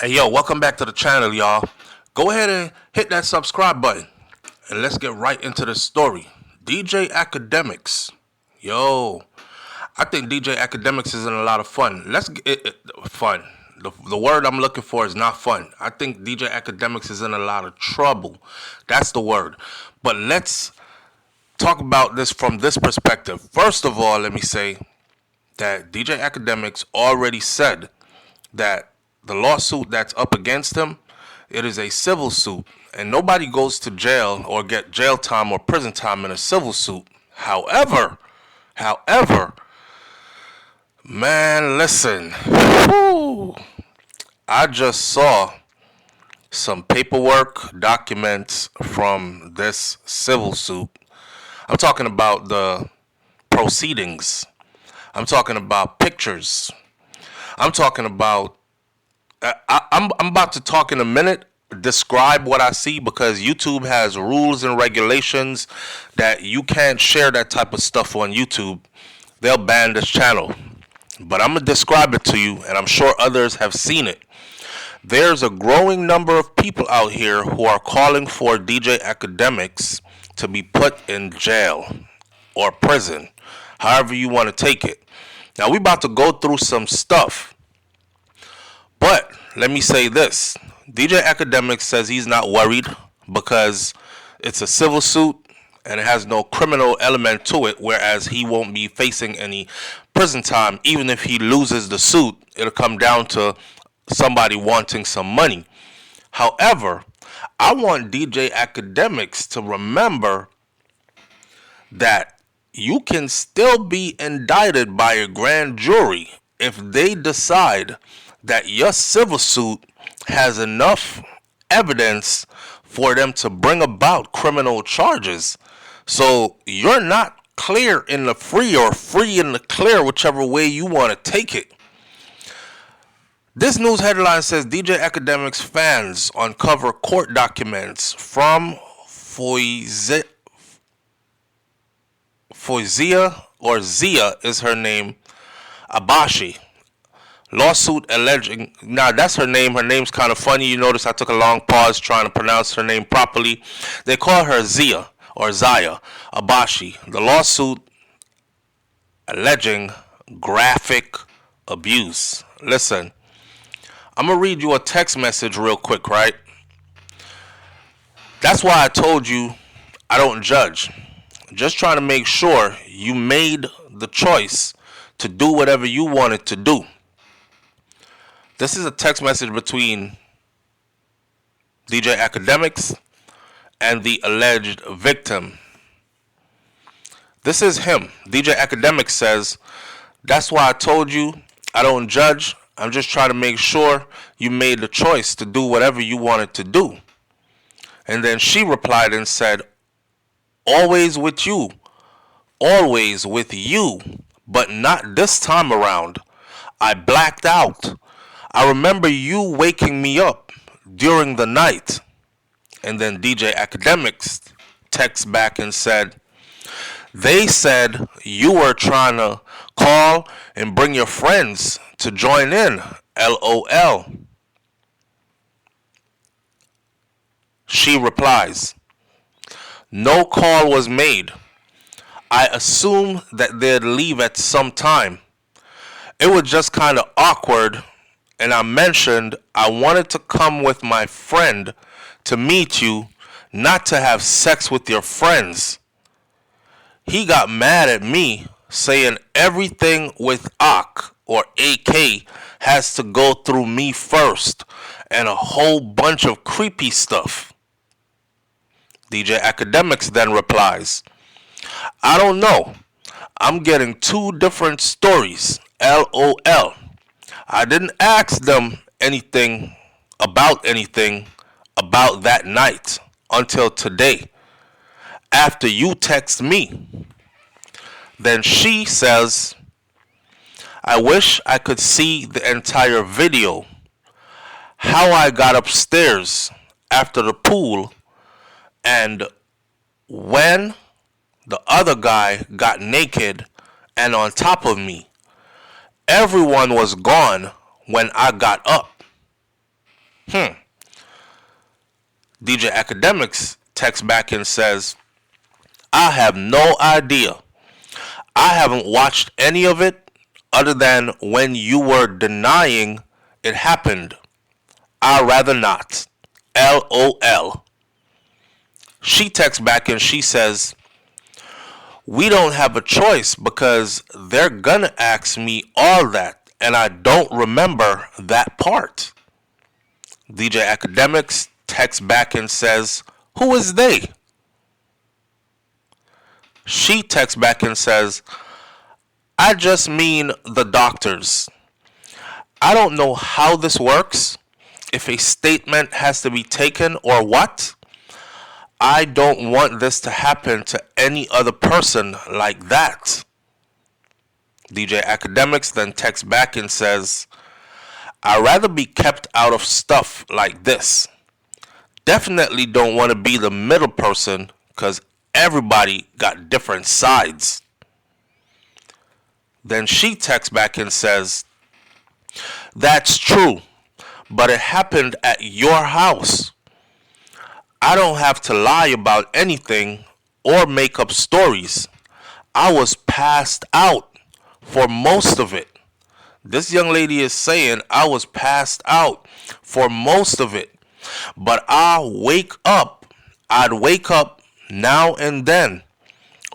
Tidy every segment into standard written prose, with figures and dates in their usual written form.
Hey yo, welcome back to the channel, y'all. Go ahead and hit that subscribe button and let's get right into the story. DJ Akademiks. Yo, I think DJ Akademiks is in a lot of fun. Let's get fun. The word I'm looking for is not fun. I think DJ Akademiks is in a lot of trouble. That's the word. But let's talk about this from this perspective. First of all, let me say that DJ Akademiks already said that the lawsuit that's up against him, it is a civil suit, and nobody goes to jail or get jail time or prison time in a civil suit. However, man, listen, whew, I just saw some paperwork documents from this civil suit. I'm talking about the proceedings. I'm talking about pictures. I'm talking about I'm about to talk in a minute, describe what I see, because YouTube has rules and regulations that you can't share that type of stuff on YouTube. They'll ban this channel. But I'm going to describe it to you, and I'm sure others have seen it. There's a growing number of people out here who are calling for DJ Akademiks to be put in jail or prison, however you want to take it. Now, we're about to go through some stuff. But let me say this. DJ Akademiks says he's not worried because it's a civil suit and it has no criminal element to it, whereas he won't be facing any prison time. Even if he loses the suit, it'll come down to somebody wanting some money. However, I want DJ Akademiks to remember that you can still be indicted by a grand jury if they decide that your civil suit has enough evidence for them to bring about criminal charges. So you're not clear in the free or free in the clear, whichever way you want to take it. This news headline says DJ Akademiks fans uncover court documents from Foizia, or Zia is her name, Abashi. Lawsuit alleging, now that's her name. Her name's kind of funny. You notice I took a long pause trying to pronounce her name properly. They call her Zia or Zaya Abashi. The lawsuit alleging graphic abuse. Listen, I'm going to read you a text message real quick, right? That's why I told you I don't judge. Just trying to make sure you made the choice to do whatever you wanted to do. This is a text message between DJ Akademiks and the alleged victim. This is him. DJ Akademiks says, "That's why I told you I don't judge. I'm just trying to make sure you made the choice to do whatever you wanted to do." And then she replied and said, "Always with you. Always with you. But not this time around. I blacked out. I remember you waking me up during the night." And then DJ Akademiks texts back and said, "They said you were trying to call and bring your friends to join in. LOL." She replies, "No call was made. I assumed that they'd leave at some time. It was just kind of awkward. And I mentioned I wanted to come with my friend to meet you, not to have sex with your friends. He got mad at me, saying everything with AK has to go through me first, and a whole bunch of creepy stuff." DJ Akademiks then replies, "I don't know. I'm getting two different stories. LOL. I didn't ask them anything about that night until today, after you text me." Then she says, "I wish I could see the entire video. How I got upstairs after the pool and when the other guy got naked and on top of me. Everyone was gone when I got up. DJ Akademiks texts back and says, I have no idea. I haven't watched any of it other than when you were denying it happened. I'd rather not. LOL. She texts back and she says, we don't have a choice because they're gonna ask me all that and I don't remember that part. DJ Akademiks texts back and says, who is they? She texts back and says, I just mean the doctors. I don't know how this works, if a statement has to be taken or what. I don't want this to happen to any other person like that. DJ Akademiks then texts back and says, I'd rather be kept out of stuff like this. Definitely don't want to be the middle person because everybody got different sides. Then she texts back and says, that's true, but it happened at your house. I don't have to lie about anything or make up stories. I was passed out for most of it. This young lady is saying I was passed out for most of it. But I'd wake up now and then.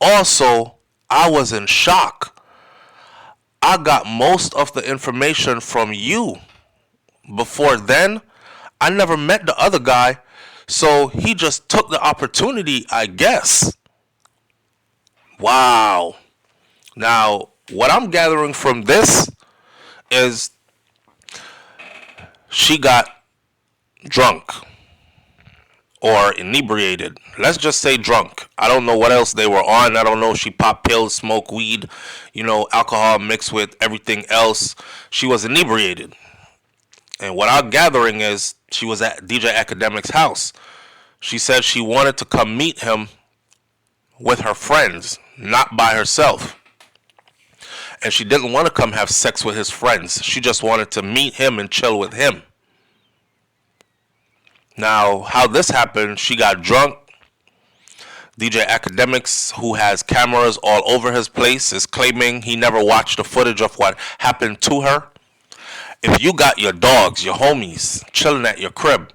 Also, I was in shock. I got most of the information from you. Before then, I never met the other guy. So he just took the opportunity, I guess. Wow. Now, what I'm gathering from this is she got drunk or inebriated. Let's just say drunk. I don't know what else they were on. I don't know if she popped pills, smoked weed, alcohol mixed with everything else. She was inebriated. And what I'm gathering is she was at DJ Akademiks' house. She said she wanted to come meet him with her friends, not by herself. And she didn't want to come have sex with his friends. She just wanted to meet him and chill with him. Now, how this happened, she got drunk. DJ Akademiks, who has cameras all over his place, is claiming he never watched the footage of what happened to her. If you got your dogs, your homies, chilling at your crib,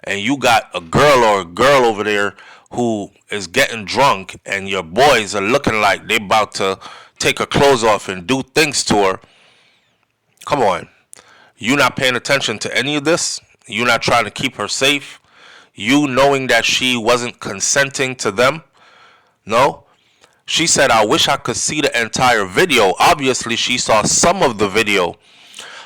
and you got a girl over there who is getting drunk, and your boys are looking like they about to take her clothes off and do things to her, come on. You not paying attention to any of this? You not trying to keep her safe? You knowing that she wasn't consenting to them? No? She said, I wish I could see the entire video. Obviously, she saw some of the video.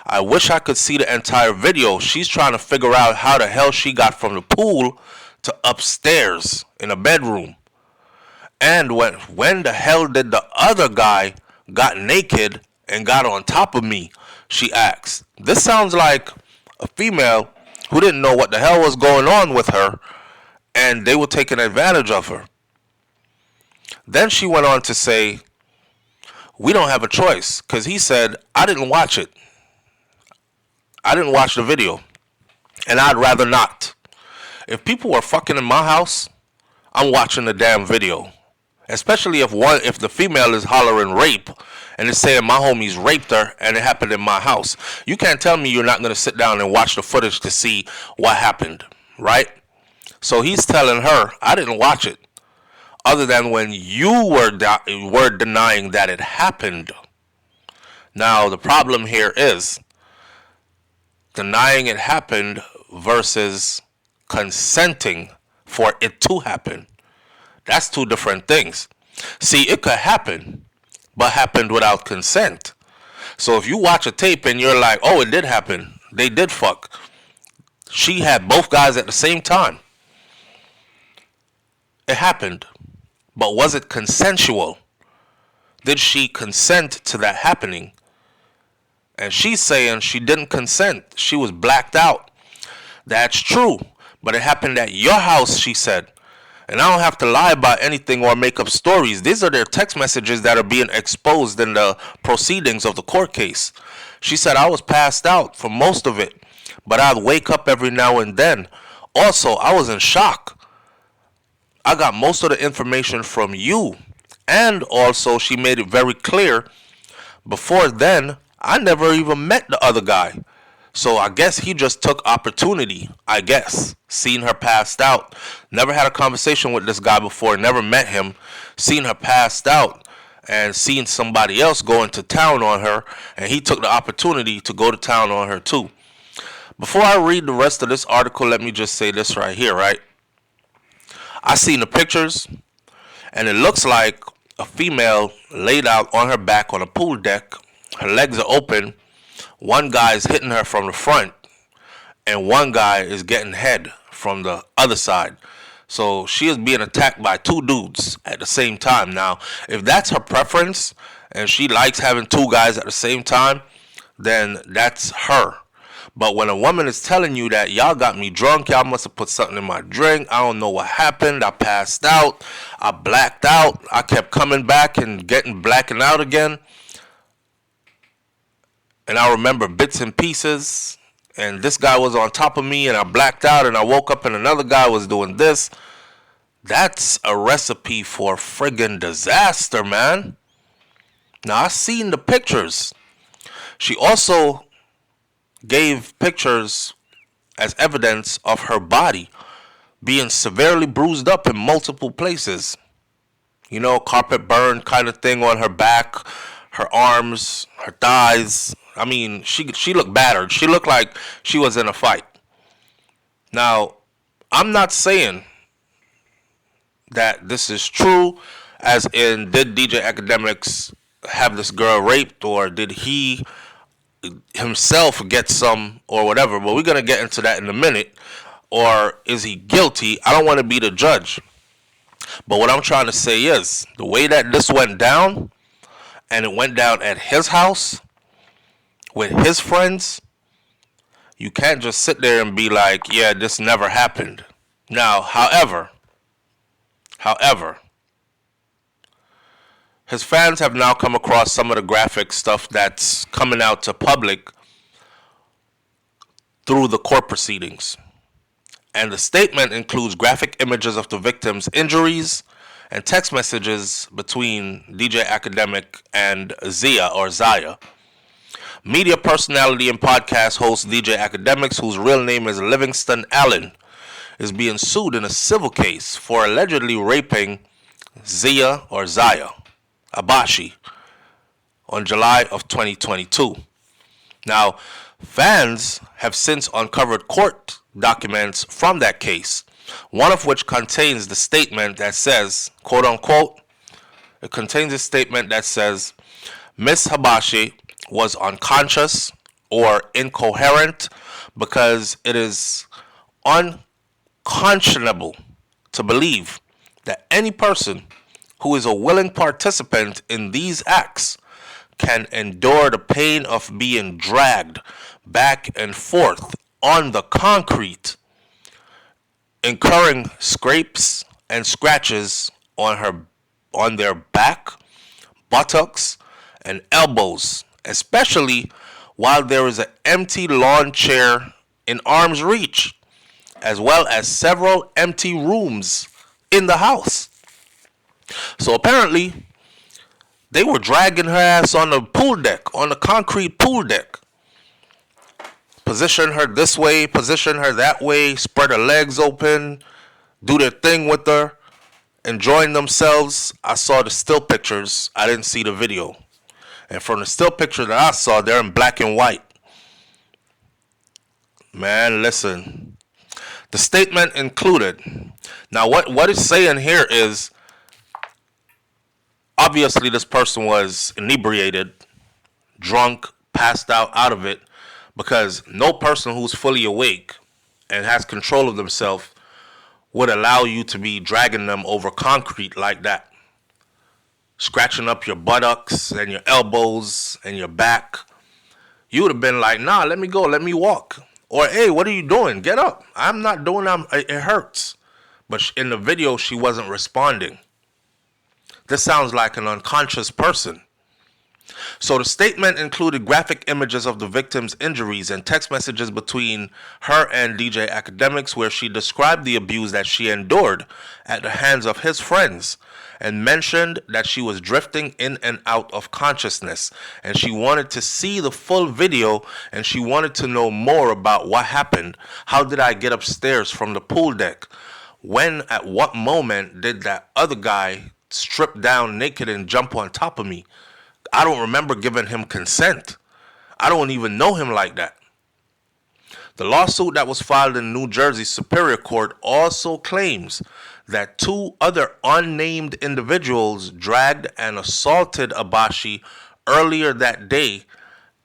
I wish I could see the entire video. She's trying to figure out how the hell she got from the pool to upstairs in a bedroom. And when the hell did the other guy got naked and got on top of me? She asks. This sounds like a female who didn't know what the hell was going on with her, and they were taking advantage of her. Then she went on to say, we don't have a choice, because he said, I didn't watch it. I didn't watch the video, and I'd rather not. If people were fucking in my house, I'm watching the damn video. Especially if the female is hollering rape and is saying my homies raped her and it happened in my house. You can't tell me you're not going to sit down and watch the footage to see what happened, right? So he's telling her, I didn't watch it, other than when you were denying that it happened. Now, the problem here is denying it happened versus consenting for it to happen. That's two different things. See, it could happen, but happened without consent. So if you watch a tape and you're like, oh, it did happen, they did fuck. She had both guys at the same time. It happened, but was it consensual? Did she consent to that happening? And she's saying she didn't consent. She was blacked out. That's true, but it happened at your house, she said. And I don't have to lie about anything or make up stories. These are their text messages that are being exposed in the proceedings of the court case. She said, I was passed out for most of it. but I'd wake up every now and then. Also, I was in shock. I got most of the information from you. And also, she made it very clear before then, I never even met the other guy. So I guess he just took opportunity, I guess. Seen her passed out. Never had a conversation with this guy before, never met him. Seen her passed out and seen somebody else going to town on her, and he took the opportunity to go to town on her too. Before I read the rest of this article, let me just say this right here, right? I seen the pictures, and it looks like a female laid out on her back on a pool deck. Her legs are open. One guy is hitting her from the front, and one guy is getting head from the other side. So she is being attacked by two dudes at the same time. Now, if that's her preference and she likes having two guys at the same time, then that's her. But when a woman is telling you that y'all got me drunk, y'all must have put something in my drink, I don't know what happened, I passed out, I blacked out, I kept coming back and blacking out again, and I remember bits and pieces, and this guy was on top of me and I blacked out and I woke up and another guy was doing this. That's a recipe for friggin' disaster, man. Now, I seen the pictures. She also gave pictures as evidence of her body being severely bruised up in multiple places. You know, carpet burn kind of thing on her back, her arms, her thighs. I mean, she looked battered. She looked like she was in a fight. Now, I'm not saying that this is true, as in, did DJ Akademiks have this girl raped, or did he himself get some or whatever, but we're going to get into that in a minute. Or is he guilty? I don't want to be the judge. But what I'm trying to say is, the way that this went down, and it went down at his house with his friends, you can't just sit there and be like, yeah, this never happened. Now, however, his fans have now come across some of the graphic stuff that's coming out to public through the court proceedings. And the statement includes graphic images of the victim's injuries and text messages between DJ Akademiks and Zaya. Media personality and podcast host DJ Akademiks, whose real name is Livingston Allen, is being sued in a civil case for allegedly raping Zaya Abashi on July of 2022. Now, fans have since uncovered court documents from that case, one of which contains the statement that says, quote unquote, it contains a statement that says, Miss Habashi was unconscious or incoherent because it is unconscionable to believe that any person who is a willing participant in these acts can endure the pain of being dragged back and forth on the concrete, incurring scrapes and scratches on their back, buttocks, and elbows, especially while there is an empty lawn chair in arm's reach, as well as several empty rooms in the house. So apparently, they were dragging her ass on the pool deck, on the concrete pool deck. Position her this way, position her that way, spread her legs open, do their thing with her, enjoying themselves. I saw the still pictures. I didn't see the video. And from the still picture that I saw, they're in black and white. Man, listen. The statement included. Now, what it's saying here is, obviously, this person was inebriated, drunk, passed out of it, because no person who's fully awake and has control of themselves would allow you to be dragging them over concrete like that, scratching up your buttocks and your elbows and your back. You would have been like, nah, let me go, let me walk. Or, hey, what are you doing? Get up. I'm not doing that. It hurts. But in the video, she wasn't responding. This sounds like an unconscious person. So the statement included graphic images of the victim's injuries and text messages between her and DJ Akademiks where she described the abuse that she endured at the hands of his friends and mentioned that she was drifting in and out of consciousness and she wanted to see the full video and she wanted to know more about what happened. How did I get upstairs from the pool deck? When, at what moment did that other guy strip down naked and jump on top of me? I don't remember giving him consent. I don't even know him like that. The lawsuit that was filed in New Jersey Superior Court also claims that two other unnamed individuals dragged and assaulted Abashi earlier that day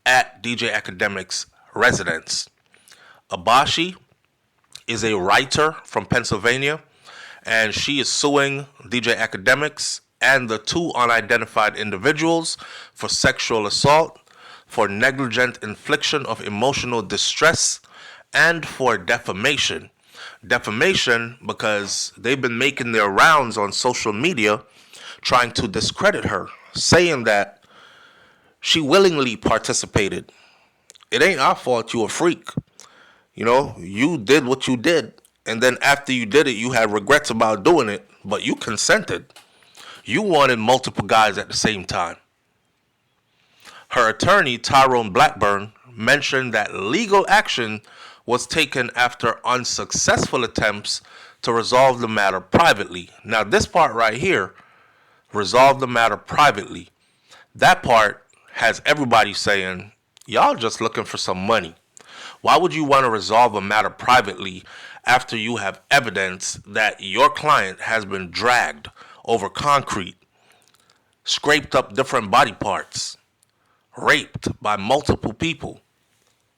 at DJ Akademiks' residence. Abashi is a writer from Pennsylvania, and she is suing DJ Akademiks and the two unidentified individuals for sexual assault, for negligent infliction of emotional distress, and for defamation. Defamation because they've been making their rounds on social media trying to discredit her, saying that she willingly participated. It ain't our fault you a freak. You know, you did what you did. And then after you did it, you had regrets about doing it, but you consented. You wanted multiple guys at the same time. Her attorney, Tyrone Blackburn, mentioned that legal action was taken after unsuccessful attempts to resolve the matter privately. Now, this part right here, resolve the matter privately, that part has everybody saying, y'all just looking for some money. Why would you want to resolve a matter privately after you have evidence that your client has been dragged over concrete, scraped up different body parts, raped by multiple people,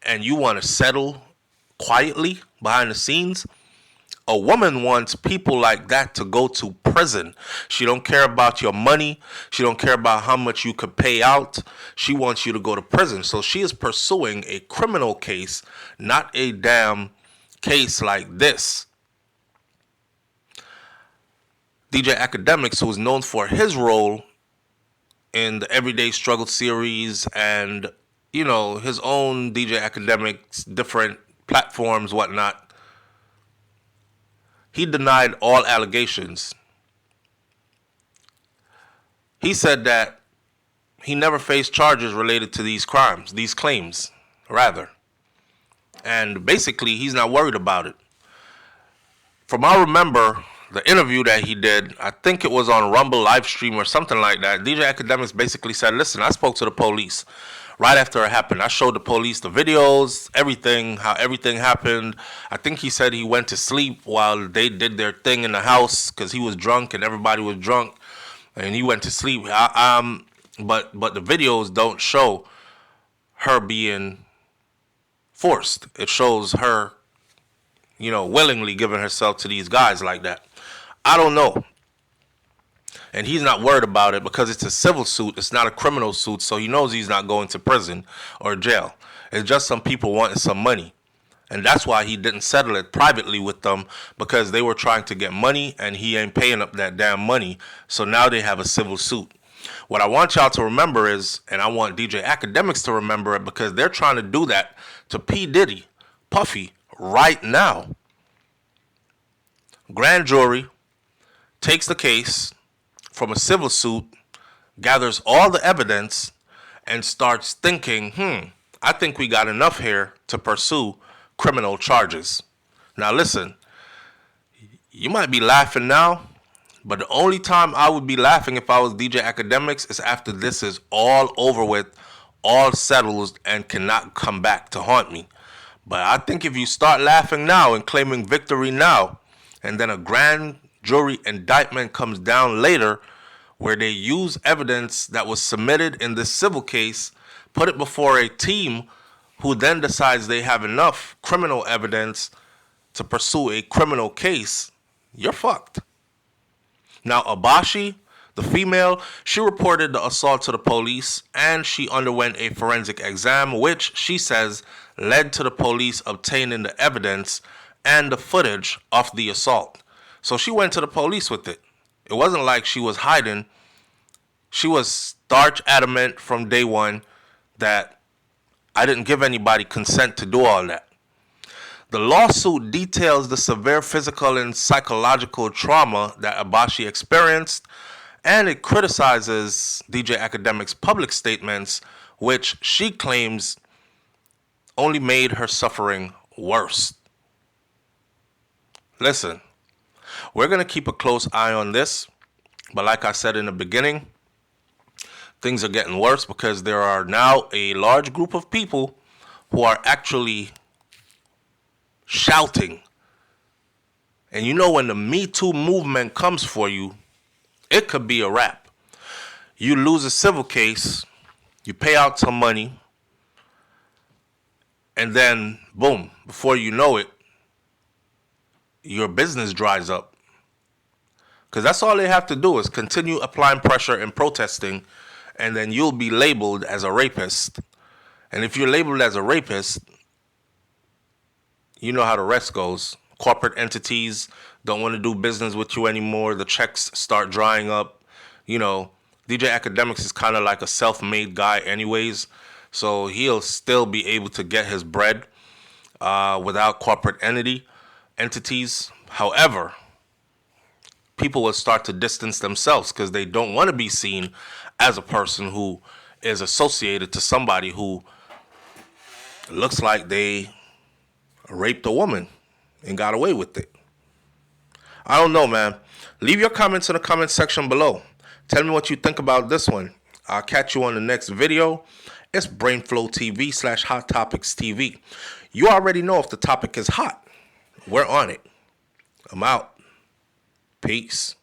and you want to settle quietly behind the scenes? A woman wants people like that to go to prison. She don't care about your money. She don't care about how much you could pay out. She wants you to go to prison. So she is pursuing a criminal case, not a damn case like this. DJ Akademiks, who is known for his role in the Everyday Struggle series and, you know, his own DJ Akademiks, different platforms, whatnot, he denied all allegations. He said that he never faced charges related to these claims, rather. And basically, he's not worried about it. From what I remember, the interview that he did, I think it was on Rumble live stream or something like that, DJ Akademiks basically said, listen, I spoke to the police right after it happened. I showed the police the videos, everything, how everything happened. I think he said he went to sleep while they did their thing in the house because he was drunk and everybody was drunk, and he went to sleep. But the videos don't show her being forced. It shows her, you know, willingly giving herself to these guys like that. I don't know. And he's not worried about it because it's a civil suit. It's not a criminal suit. So he knows he's not going to prison or jail. It's just some people wanting some money. And that's why he didn't settle it privately with them, because they were trying to get money and he ain't paying up that damn money. So now they have a civil suit. What I want y'all to remember is, and I want DJ Akademiks to remember it, because they're trying to do that to P. Diddy, Puffy, right now. Grand jury takes the case from a civil suit, gathers all the evidence, and starts thinking, I think we got enough here to pursue criminal charges. Now listen, you might be laughing now, but the only time I would be laughing if I was DJ Akademiks is after this is all over with, all settled, and cannot come back to haunt me. But I think if you start laughing now and claiming victory now, and then a grand jury indictment comes down later where they use evidence that was submitted in this civil case, put it before a team who then decides they have enough criminal evidence to pursue a criminal case, you're fucked. Now, Abashi, the female, she reported the assault to the police and she underwent a forensic exam, which she says led to the police obtaining the evidence and the footage of the assault. So she went to the police with it. It wasn't like she was hiding. She was starch adamant from day one that I didn't give anybody consent to do all that. The lawsuit details the severe physical and psychological trauma that Abashi experienced, and it criticizes DJ Akademiks' public statements, which she claims only made her suffering worse. Listen, we're going to keep a close eye on this, but like I said in the beginning, things are getting worse because there are now a large group of people who are actually shouting. And you know, when the Me Too movement comes for you, it could be a wrap. You lose a civil case, you pay out some money, and then boom, before you know it, your business dries up. Because that's all they have to do is continue applying pressure and protesting, and then you'll be labeled as a rapist. And if you're labeled as a rapist, you know how the rest goes. Corporate entities don't want to do business with you anymore. The checks start drying up. You know, DJ Akademiks is kind of like a self-made guy anyways. So he'll still be able to get his bread without corporate entities. However, people will start to distance themselves because they don't want to be seen as a person who is associated to somebody who looks like they raped a woman and got away with it. I don't know, man. Leave your comments in the comment section below. Tell me what you think about this one. I'll catch you on the next video. It's BrainFlow TV / Hot Topics TV. You already know if the topic is hot. We're on it. I'm out. Peace.